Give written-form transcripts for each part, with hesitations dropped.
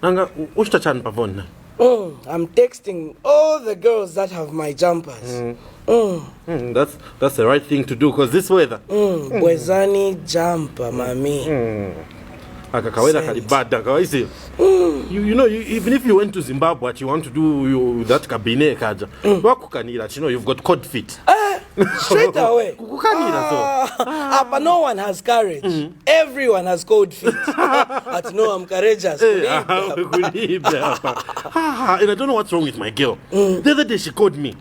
Nanga, ushitachani pavona? I'm texting all the girls that have my jumpers. That's the right thing to do, because this weather. Bwezani jumper, mami. Akakaweda kalibada, kawaisi. You know, even if you went to Zimbabwe, you want to do that kabine kaja. Wakukanira, you know, you've got code feet. Straight away. Kukanira, but no one has courage. Everyone has cold feet. But no, I'm courageous. And I don't know what's wrong with my girl. The other day she called me.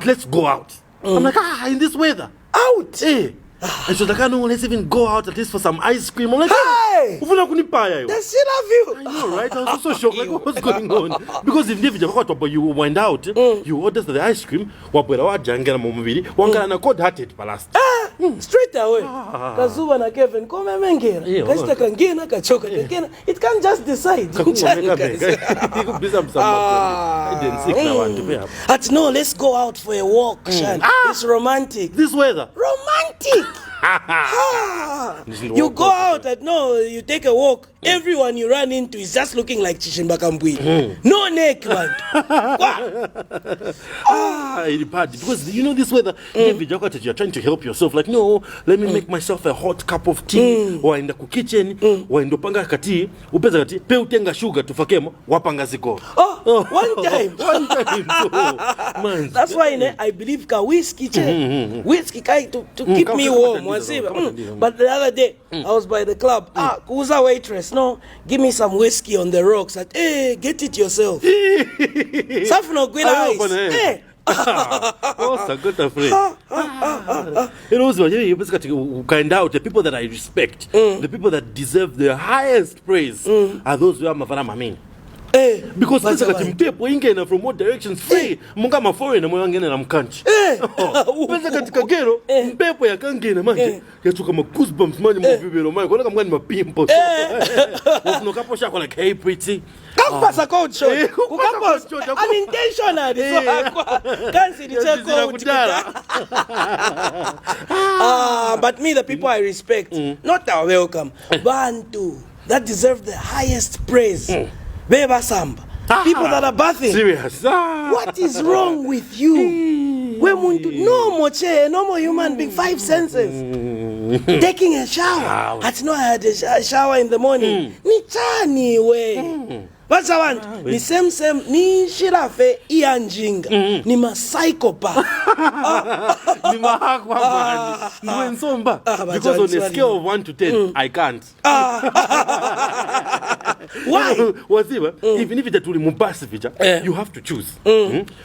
Let's go out. I'm like, in this weather. Out? And she was like, no, let's even go out at least for some ice cream. I'm like, hey! Does she love you? I know, right? I was also shocked. Like, what's going on? Because if you went out, you ordered the ice cream, cold-hearted palast. Straight away. Kazuba na Kevin, come mengera. Kashita kangena, kachoka kangena. It can't just decide. No, let's go out for a walk, Shan. It's romantic. This weather? Romantic. You go out you take a walk. Everyone you run into is just looking like Chishimbakambui. No neck, man. Because you know this weather, you're trying to help yourself. Like, no, let me make myself a hot cup of tea. Or in the kitchen, or in the panga kati, upeza kati, pe utenga sugar to fakemo, wapanga ziko. One time. Man. That's why I believe ka whiskey whiskey to keep me warm. But the other day, I was by the club. Kuza waitress, no, give me some whiskey on the rocks. Hey, get it yourself. Safno gwila ice. Hey. You know, you basically find out the people that I respect, the people that deserve the highest praise are those who are mavana mamin. Because mpepo ingena from what directions free munga maforeigner mwangena na mkanchi pesa katika gero mpepo yakangena manje yatuka ma goosebumps manje mubibero manje kona kamngani mapimpo no kapo shako like hey pretty kampasa code show ukapost unintentional so kansi niche code but me the people I respect not our welcome Bantu that deserve the highest praise. Beba Samba. People that are bathing. Serious. What is wrong with you? No more human being, 5 senses. Taking a shower. I had a shower in the morning. Ni chani we. What's I want? Ni same ni shirafe ianjinga. Ni ma psychopath. Ni mahakwa man. Ni ensomba. Because on a scale of 1 to 10, I can't. Why? Even if it's a mubasi feature, you have to choose.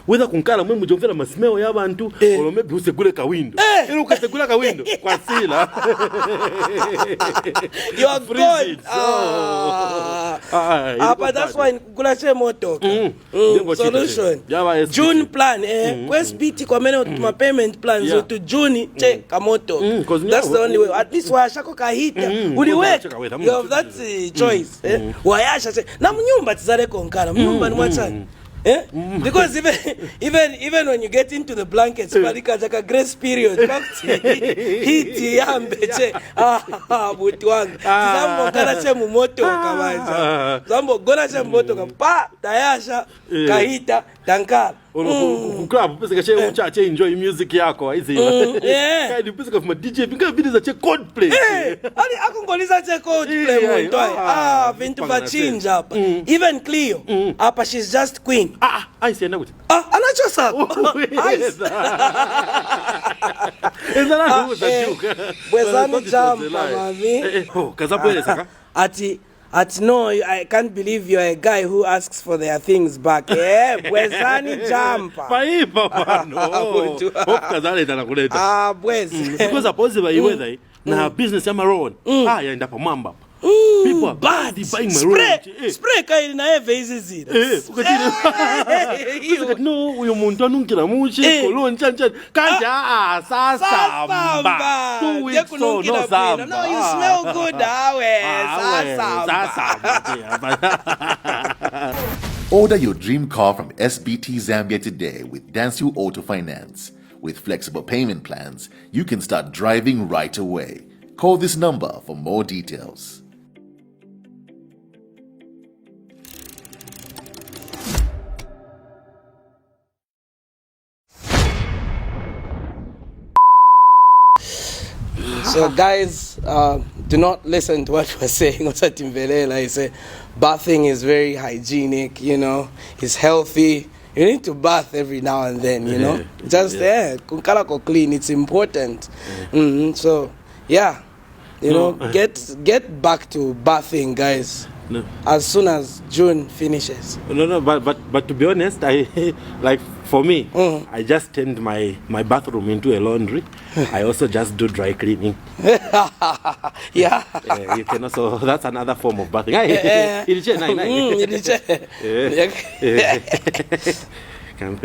Whether kunkala mwe mujovela masimeo y'abantu or maybe usegule ka window. Ukasegula ka window kwa sila. You are good. But that's why kulache moto. Solution. June plan quest BT kwa meno my payment plans to June check kamoto. That's the only way. At least wa shako kahita. Uliweka. You have that choice. Wayasha say na mnyumba tizare konkana mnyumba ni mwachani because even when you get into the blankets palika jaka grace period hiti yambeche buti wangu zambo kana che mumoto kabanja zambo gona che moto kapa tayasha kahita tankala club pesa che uchache enjoy music yako hizi kaidi pesa kama DJ pinga video za che Coldplay ali akungoliza che Coldplay mtoi vintu vachinja hapa even Cleo hapa she's just queen I see anakuti anachosa ezana ndugu za juka bwezani jamba mami kazapo saka no, I can't believe you're a guy who asks for their things back. Bwezani jumper. Paipa mano. Kazale tanakuleta. Bwezi. Because suppose by weather na business ya maroon. Yaenda pa mamba. People are bad buying maroon. Spray kai na eve hizi zira. No, uyo muntu anunkira mushi kolon chanchan. Kanja sasa. 2 weeks no samba. No, you smell good sasa. Order your dream car from SBT Zambia today with Dansu Auto Finance. With flexible payment plans, you can start driving right away. Call this number for more details. So guys, do not listen to what we're saying. Like I say, bathing is very hygienic, you know, it's healthy. You need to bath every now and then, you know. Just kunkala ko clean, it's important. So yeah, you know, get back to bathing, guys. No. As soon as June finishes. No, but to be honest, I like for me, I just turned my bathroom into a laundry. I also just do dry cleaning. Yeah. You can also, that's another form of bathing. Can